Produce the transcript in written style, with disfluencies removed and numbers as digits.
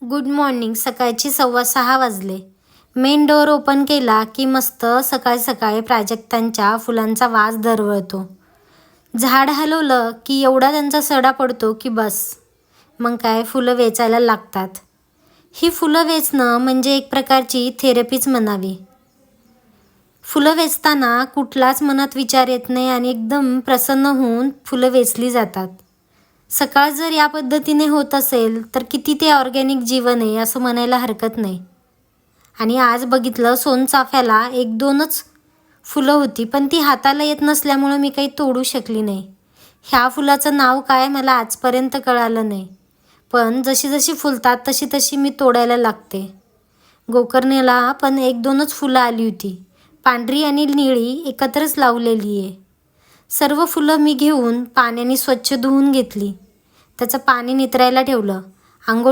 Good morning. सकाळची 6:15 वाजले. Main door open केला की मस्त सकाळी सकाळी प्राजक्तांच्या फुलांचा वास दरवळतो. झाड हलवलं की एवढा त्यांचा सडा पडतो की बस. मग काय फुलं वेचायला लागतात. ही फुलं वेचणं म्हणजे एक प्रकारची थेरपीच म्हणावी. फुलं वेचताना कुठलाच मनात विचार येत नाही आणि एकदम प्रसन्न होऊन फुलं वेचली जातात. सकाळ जर या पद्धतीने होत असेल तर किती ते ऑर्गॅनिक जीवन आहे असं म्हणायला हरकत नाही. आणि आज बघितलं सोनचाफ्याला 1-2च फुलं होती, पण ती हाताला येत नसल्यामुळं मी काही तोडू शकली नाही. ह्या फुलाचं नाव काय मला आजपर्यंत कळालं नाही, पण जशी जशी फुलतात तशी तशी मी तोडायला लागते. गोकर्णीला पण 1-2च फुलं आली होती, पांढरी आणि निळी एकत्रच लावलेली आहे. सर्व फुलं मी घेऊन पाण्याने स्वच्छ धुवून घेतली. त्याचं पाणी नितरायला ठेवलं. अंघोळ